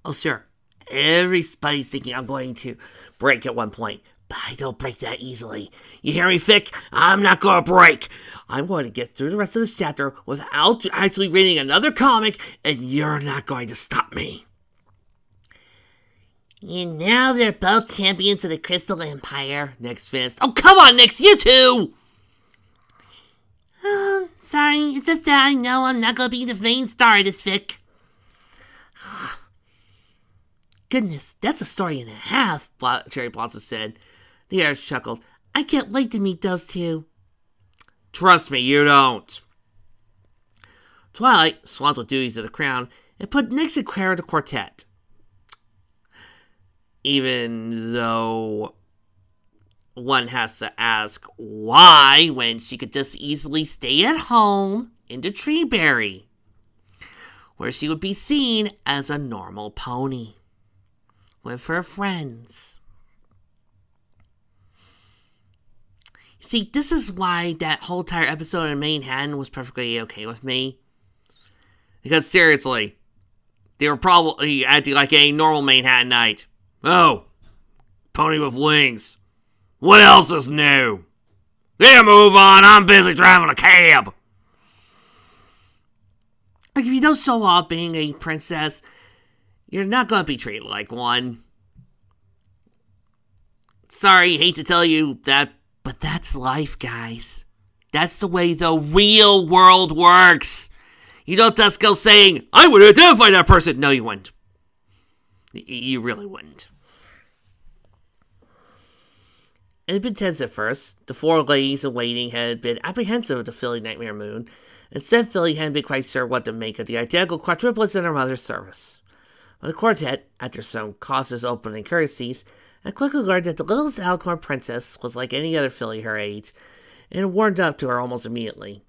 Oh, sure. Everybody's thinking I'm going to break at one point. But I don't break that easily. You hear me, Fick? I'm not going to break. I'm going to get through the rest of this chapter without actually reading another comic, and you're not going to stop me. And now they're both champions of the Crystal Empire. Next fist. Oh, come on, Nix, you two! Sorry, it's just that I know I'm not going to be the main star of this fic. Goodness, that's a story and a half, Cherry Blossom said. The heir chuckled. I can't wait to meet those two. Trust me, you don't. Twilight swapped with duties of the crown and put Nix and Clara to quartet. Even though one has to ask why when she could just easily stay at home in the Treeberry, where she would be seen as a normal pony with her friends. See, this is why that whole entire episode in Manhattan was perfectly okay with me. Because seriously, they were probably acting like a normal Manhattan night. Oh, pony with wings. What else is new? Yeah, move on. I'm busy driving a cab. Like, if you don't show off being a princess, you're not going to be treated like one. Sorry, hate to tell you that, but that's life, guys. That's the way the real world works. You don't just go saying, I would identify that person. No, you wouldn't. You really wouldn't. It had been tense at first. The four ladies in waiting had been apprehensive of the Philly Nightmare Moon, and said Philly hadn't been quite sure what to make of the identical quadruplets in her mother's service. But the quartet, after some cautious opening courtesies, had quickly learned that the littlest Alicorn princess was like any other filly her age, and warmed up to her almost immediately.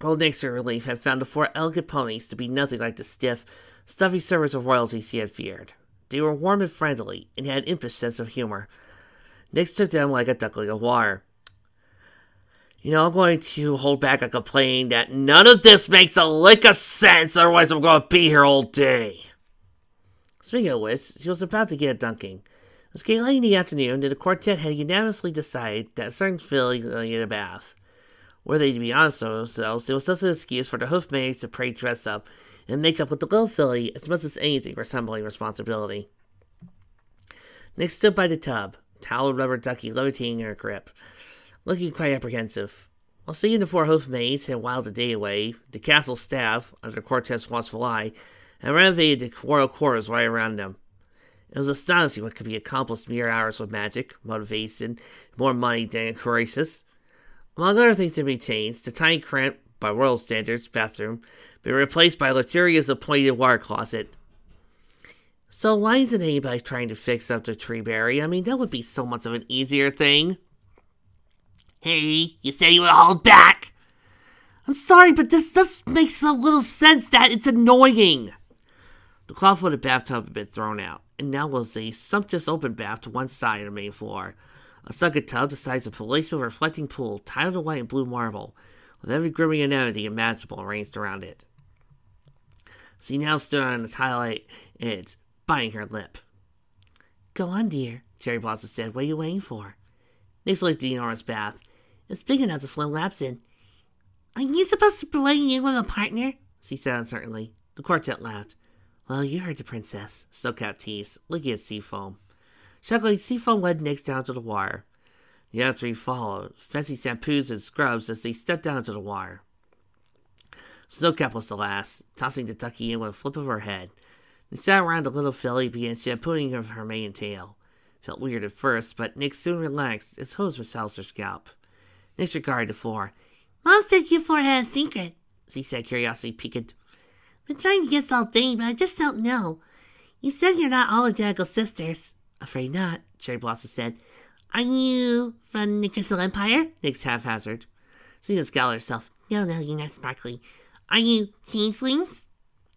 Old Nix, to relief, had found the four elegant ponies to be nothing like the stiff, stuffy servants of royalty she had feared. They were warm and friendly, and had an impish sense of humor. Nix took them like a duckling of water. You know, I'm going to hold back a complaint that none of this makes a lick of sense, otherwise I'm going to be here all day. Speaking of which, she was about to get a dunking. It was getting late in the afternoon, and the quartet had unanimously decided that a certain filly needed a bath. Were they to be honest with themselves, it was just an excuse for the hoofmaids to pray dress up and make up with the little filly as much as anything resembling responsibility. Nix stood by the tub, towel rubber ducky levitating in her grip, looking quite apprehensive. While seeing the four hoofmaids had whiled the day away, the castle staff, under the quartet's watchful eye, had renovated the royal quarters right around them. It was astonishing what could be accomplished in mere hours with magic, motivation, more money than crisis. Among other things to be changed, the tiny cramped, by royal standards, bathroom been replaced by a luxurious appointed water closet. So why isn't anybody trying to fix up the Treeberry? I mean, that would be so much of an easier thing. Hey, you said you would hold back. I'm sorry, but this just makes so little sense that it's annoying. The cloth for the bathtub had been thrown out, and now was a sumptuous open bath to one side of the main floor. A sunken tub the size of a palatial reflecting pool, tiled in white and blue marble, with every grimming amenity imaginable arranged around it. She now stood on the tile edge, biting her lip. Go on, dear, Cherry Blossom said. What are you waiting for? Nix looked at the enormous bath. It's big enough to swim laps in. Are you supposed to be weighing in with a partner? She said uncertainly. The quartet laughed. Well, you heard the princess, Snowcap teased, looking at Seafoam. Chuckling, Seafoam led Nix down to the wire. The other three followed, fancy shampoos and scrubs as they stepped down to the wire. Snowcap was the last, tossing the ducky in with a flip of her head. They sat around the little filly and began shampooing of her mane and tail. Felt weird at first, but Nix soon relaxed as hose massaged her scalp. Nix regarded the floor. Mom said you four had a secret, she said, curiosity piqued. Been trying to guess all day, but I just don't know. You said you're not all identical sisters. Afraid not, Cherry Blossom said. Are you from the Crystal Empire? Nix haphazard. Susan scowled at herself. No, you're not sparkly. Are you changelings?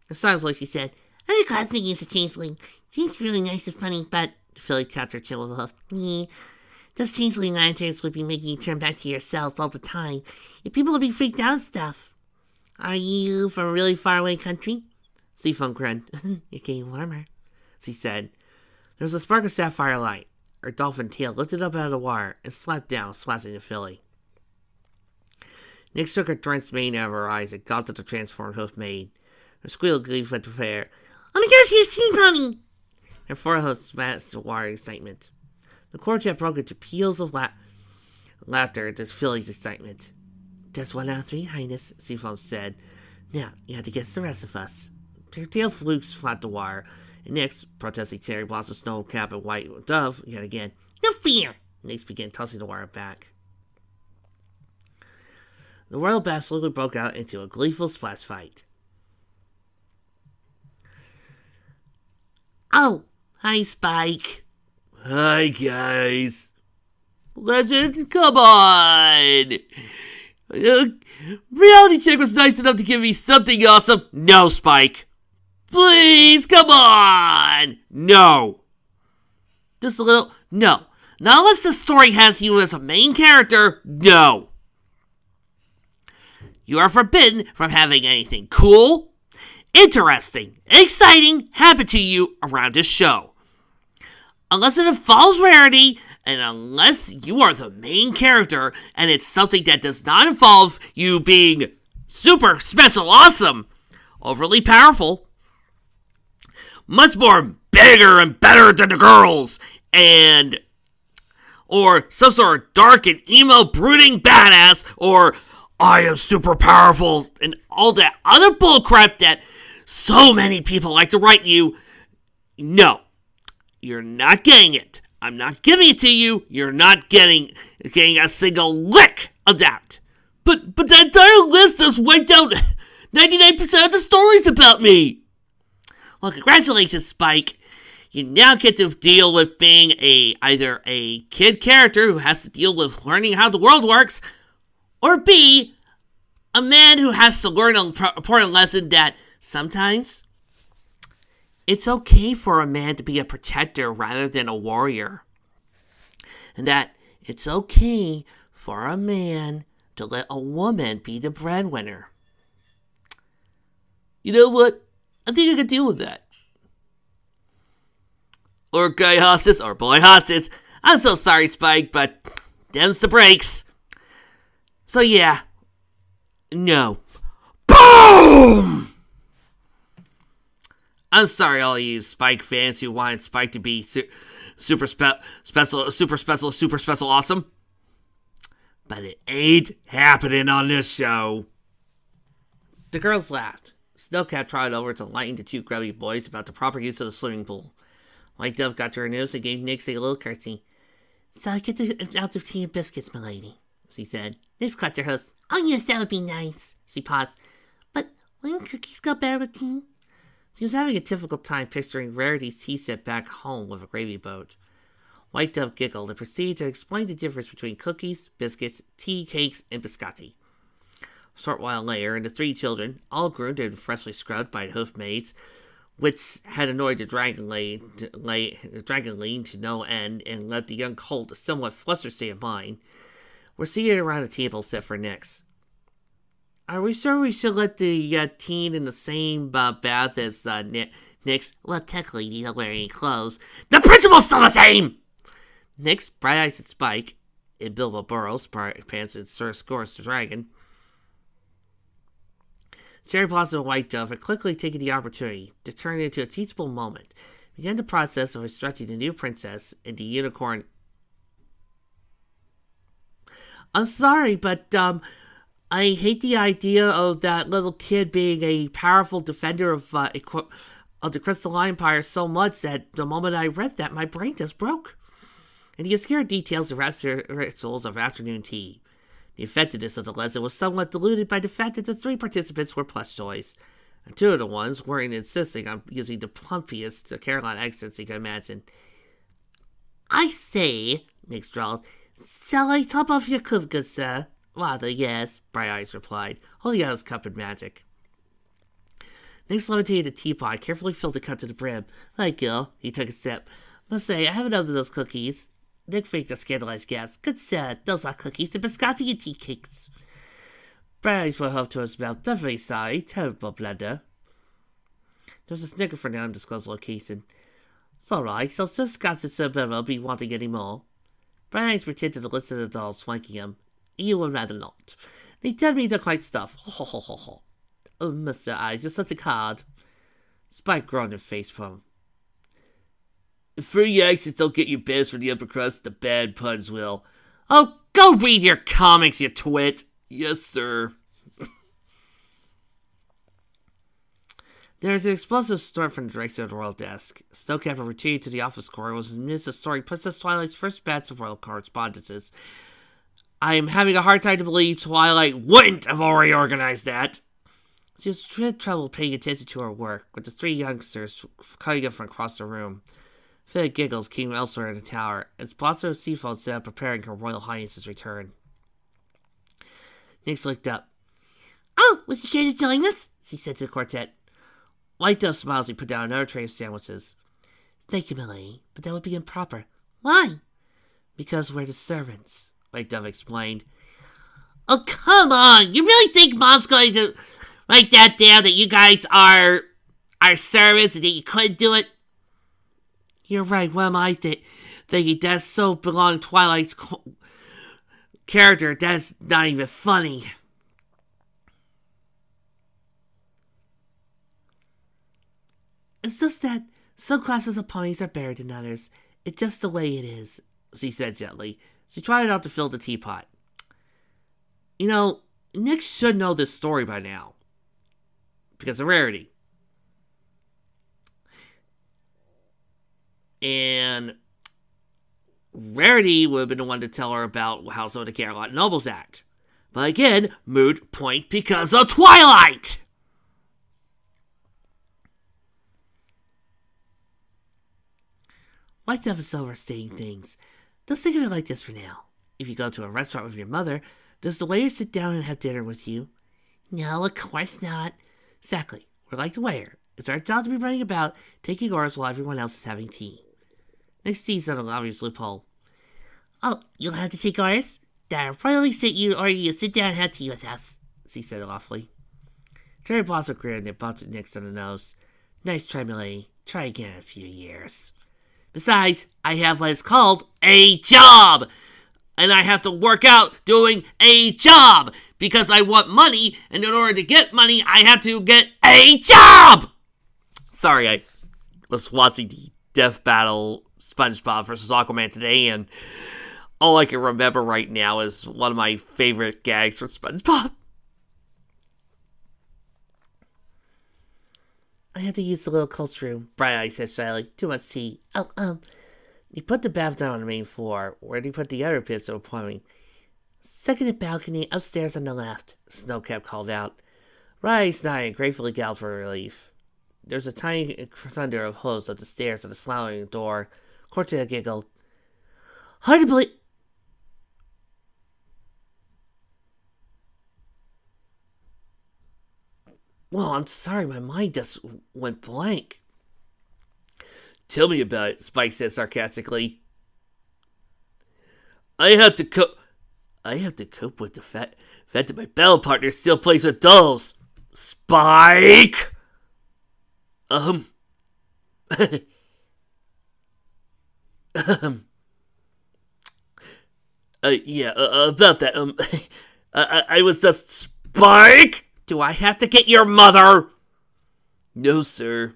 It sounds like she said, I'm a classmate is a changeling. Seems really nice and funny, but Philly tapped her chin with a hoof. Yeah. Those changeling lanterns would be making you turn back to yourselves all the time. If people would be freaked out and stuff. Are you from a really faraway country? Seafoam grinned. You're getting warmer. as he said. There was a spark of sapphire light. Her dolphin tail lifted up out of the water and slapped down, splashing the filly. Nick took her drenched mane out of her eyes and gulped at the transformed hoof maid. Her squeal gleeful went to fair. Oh my gosh, you've seen honey! Her forehead smashed the water excitement. The quartet broke into peals of laughter at this filly's excitement. Just 1 out of 3, Highness, Seafoam said. Now, you have to guess the rest of us. Her tail flukes flat the wire, and Nix, protesting Cherry Blossom, Snow Cap, and White Dove, yet again. No fear! Nix began tossing the wire back. The royal bath slowly broke out into a gleeful splash fight. Oh, hi, Spike. Hi, guys. Legend, come on! Reality Check was nice enough to give me something awesome. No, Spike. Please, come on! No. Just a little... No. Not unless the story has you as a main character. No. You are forbidden from having anything cool, interesting, exciting happen to you around this show. Unless it involves rarity, and unless you are the main character, and it's something that does not involve you being super special awesome, overly powerful, much more bigger and better than the girls, and or some sort of dark and emo brooding badass, or I am super powerful, and all that other bullcrap that so many people like to write you. No, you're not getting it. I'm not giving it to you. You're not getting a single lick of that. But the entire list has wiped out 99% of the stories about me. Well, congratulations, Spike. You now get to deal with being either a kid character who has to deal with learning how the world works, or B, a man who has to learn an important lesson that sometimes it's okay for a man to be a protector rather than a warrior. And that it's okay for a man to let a woman be the breadwinner. You know what? I think I could deal with that. Or guy hostage, or boy hostage. I'm so sorry, Spike, but them's the breaks. So yeah. No. BOOM! I'm sorry, all you Spike fans who wanted Spike to be super special, awesome. But it ain't happening on this show. The girls laughed. Snowcat trotted over to lighten the two grubby boys about the proper use of the swimming pool. White Dove got to her nose and gave Nix a little curtsy. So I get out of tea and biscuits, milady, she said. Nix clapped her host. Oh yes, that would be nice. She paused. But wouldn't cookies go better with tea? She was having a difficult time picturing Rarity's tea set back home with a gravy boat. White Dove giggled and proceeded to explain the difference between cookies, biscuits, tea, cakes, and biscotti. A short while later, and the three children, all groomed and freshly scrubbed by the hoof maids, which had annoyed the dragon to no end and left the young colt a somewhat flustered state of mind, were seated around a table set for Nix. Are we sure we should let the teen in the same bath as Nix? Well, technically, you don't wear any clothes. The principle's still the same! Nix, Bright Eyes and Spike, and Bilbo Burrows, Pants and Sir Scores the Dragon, Cherry Blossom and White Dove had quickly taken the opportunity to turn it into a teachable moment, began the process of instructing the new princess in the unicorn. I'm sorry, but, I hate the idea of that little kid being a powerful defender of the Crystal Empire so much that the moment I read that, my brain just broke. And the obscure details of rituals of afternoon tea. The effectiveness of the lesson was somewhat diluted by the fact that the three participants were plush toys, and two of the ones weren't insisting on using the plumpiest Caroline accents you can imagine. I say, Nix drawled, shall I top off your cup, good sir? Rather, yes, Bright Eyes replied, holding out his cup in magic. Nix levitated the teapot, carefully filled the cup to the brim. Like girl, he took a sip. Must say, I haven't other those cookies. Nick faked a scandalized gasp. Good sir, those are cookies and biscotti and tea cakes. Bright Eyes went off to his mouth. Definitely sorry. Terrible blunder. There was a snicker from the undisclosed location. It's alright, so just got to Cerbero be wanting any more. Brian pretended to listen to the dolls flanking him. You would rather not. They tell me the quite stuff. Ho ho ho ho. Oh, Mr. Eyes, you're such a card. Spike groaned and facepalm. If free accents don't get you best for the upper crust, the bad puns will. Oh, go read your comics, you twit. Yes, sir. There is an explosive storm from the direction of the royal desk. Snowcapper retreated to the office corridor was in the midst of storing Princess Twilight's first batch of royal correspondences. I am having a hard time to believe Twilight wouldn't have already organized that. She was in trouble paying attention to her work, with the three youngsters cutting up from across the room. Fed giggles came elsewhere in the tower, as Blossom Seafoam set up preparing her Royal Highness's return. Nyx looked up. Oh, was you care to join us? She said to the quartet. White Dove smiled as he put down another tray of sandwiches. Thank you, milady, but that would be improper. Why? Because we're the servants, White Dove explained. Oh, come on! You really think Mom's going to write that down, that you guys are our servants and that you couldn't do it? You're right, what am I thinking? That's so belong to Twilight's character, that's not even funny. It's just that some classes of ponies are better than others. It's just the way it is, she said gently. She tried out to fill the teapot. You know, Nick should know this story by now. Because of Rarity. And Rarity would have been the one to tell her about how some of the Carolina Nobles act. But again, moot point because of Twilight! White Dove is overstating things. Just think of it like this for now. If you go to a restaurant with your mother, does the waiter sit down and have dinner with you? No, of course not. Exactly. We're like the waiter. It's our job to be running about, taking orders while everyone else is having tea. Next tea's on an obvious loophole. Oh, you'll have to take orders? That'll probably sit you, or you sit down and have tea with us, she said awfully. Cherry Blossom grinned and bumped Nyx on the nose. Nice try, milady. Try again in a few years. Besides, I have what is called a job! And I have to work out doing a job! Because I want money, and in order to get money, I have to get a job! Sorry, I was watching the Death Battle SpongeBob vs. Aquaman today, and all I can remember right now is one of my favorite gags from SpongeBob. I have to use the little culture room, Bright Eye said shyly. Too much tea. You put the bath down on the main floor. Where do you put the other bits of plumbing? Second balcony, upstairs on the left, Snowcap called out. Bright Eye sighed and gratefully growled for relief. There's a tiny thunder of hooves up the stairs and a slamming door. Cortez giggled. Hard to believe... Well, I'm sorry, my mind just went blank. Tell me about it, Spike said sarcastically. I have to cope with the fact that my battle partner still plays with dolls. Spike! About that, I was just... Spike! Do I have to get your mother? No, sir.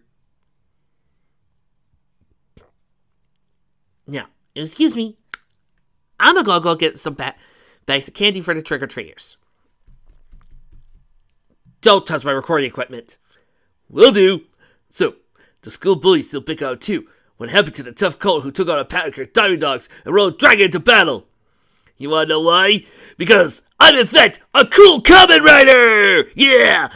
Now, excuse me. I'm gonna go get some bags of candy for the trick-or-treaters. Don't touch my recording equipment. Will do. So, the school bullies still pick out too. What happened to the tough cult who took on a pack of diamond dogs and rode dragon into battle? You wanna know why? Because I'm in fact a cool Kamen Rider! Yeah!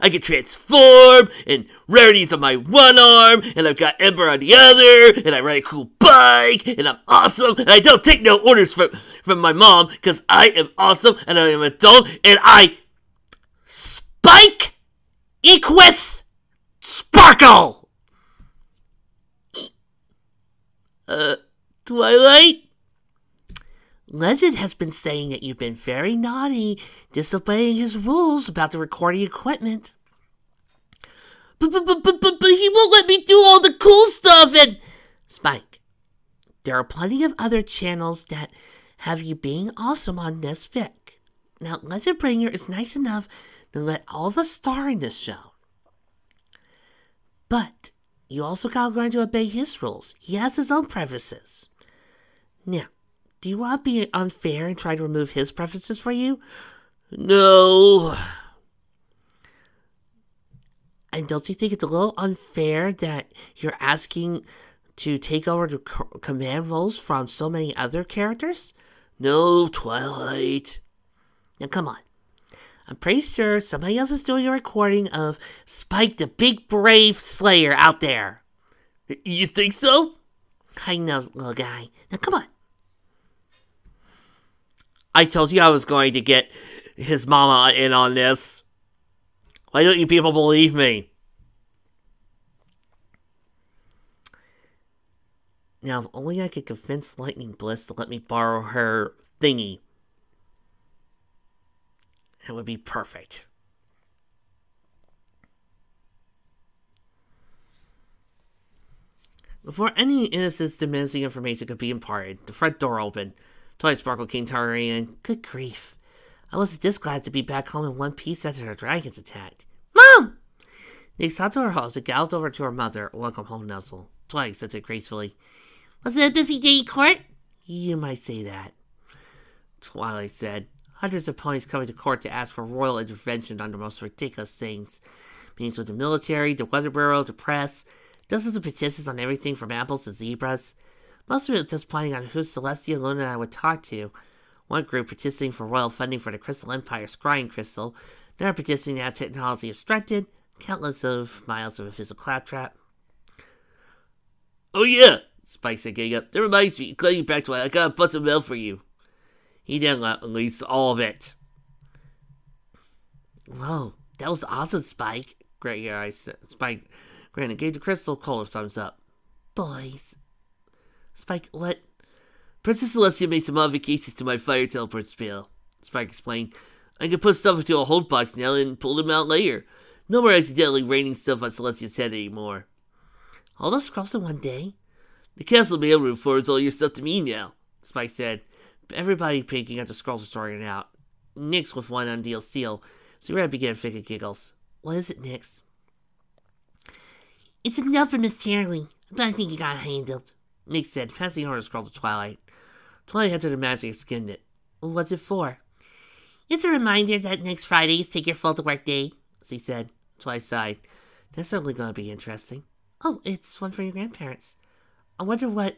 I can transform, and Rarity's on my one arm, and I've got Ember on the other, and I ride a cool bike, and I'm awesome, and I don't take no orders from my mom, because I am awesome, and I am an adult, and I... Spike equus sparkle! Twilight? Legend has been saying that you've been very naughty, disobeying his rules about the recording equipment. But he won't let me do all the cool stuff, and... Spike, there are plenty of other channels that have you being awesome on this fic. Now, Legend Bringer is nice enough to let all of us star in this show. But you also gotta learn to obey his rules. He has his own preferences. Now, do you want to be unfair and try to remove his preferences for you? No. And don't you think it's a little unfair that you're asking to take over the command roles from so many other characters? No, Twilight. Now, come on. I'm pretty sure somebody else is doing a recording of Spike the Big Brave Slayer out there. You think so? I know, little guy. Now, come on. I told you I was going to get his mama in on this. Why don't you people believe me? Now, if only I could convince Lightning Bliss to let me borrow her thingy. That would be perfect. Before any innocence diminishing information could be imparted, the front door opened. Twilight Sparkle came towering in. Good grief. I wasn't this glad to be back home in one piece after the dragons attacked. Mom! Nick saw to her house and galloped over to her mother, a welcome home nuzzle. Twilight said it gracefully. Was it a busy day in court? You might say that. Twilight said. Hundreds of ponies coming to court to ask for royal intervention on the most ridiculous things. Meetings with the military, the weather bureau, the press. Dozens of petitions on everything from apples to zebras. Most of it just planning on who Celestia, Luna, and I would talk to. One group petitioning for royal funding for the Crystal Empire scrying crystal. Another petitioning to have technology obstructed. Countless of miles of a physical claptrap. Oh yeah, Spike said, getting up. That reminds me, glad you back to it. I got a bus of mail for you. He then released all of it. Whoa, that was awesome, Spike. Spike granted gave the crystal Kohler thumbs up. Boys. Spike, what? Princess Celestia made some modifications to my fire teleport spell. Spike explained. I can put stuff into a hold box now and pull them out later. No more accidentally raining stuff on Celestia's head anymore. All those scrolls in one day? The castle mailroom forwards all your stuff to me now, Spike said. Everybody picking up the scrolls and sorting it out. Nyx with one undeal seal, so Red began figure giggles. What is it, Nyx? It's enough for Miss Charlie, but I think you got it handled, Nyx said, passing over the scroll to Twilight. Twilight entered the magic and skimmed it. What's it for? It's a reminder that next Friday is Take Your Fall to Work Day, she said. Twilight sighed. That's certainly going to be interesting. Oh, it's one for your grandparents. I wonder what...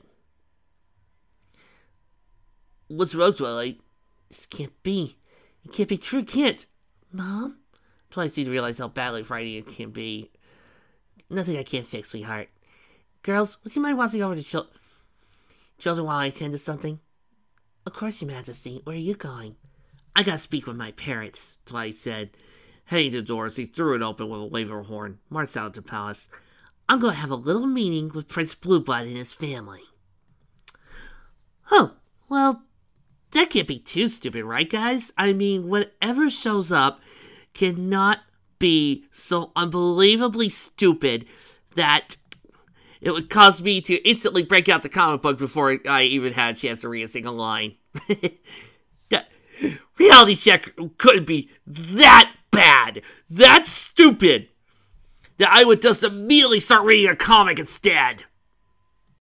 What's wrong, Twilight? This can't be. It can't be true, it can't. Mom? Twilight seemed to realize how badly frightening it can be. Nothing I can't fix, sweetheart. Girls, would you mind watching over the children while I attend to something? Of course, Your Majesty. Where are you going? I gotta speak with my parents, Twilight said. Heading to the door as he threw it open with a wave of her horn, marched out of the palace. I'm gonna have a little meeting with Prince Blueblood and his family. Oh, well... That can't be too stupid, right, guys? I mean, whatever shows up cannot be so unbelievably stupid that it would cause me to instantly break out the comic book before I even had a chance to read a single line. Reality check couldn't be that bad, that stupid, that I would just immediately start reading a comic instead.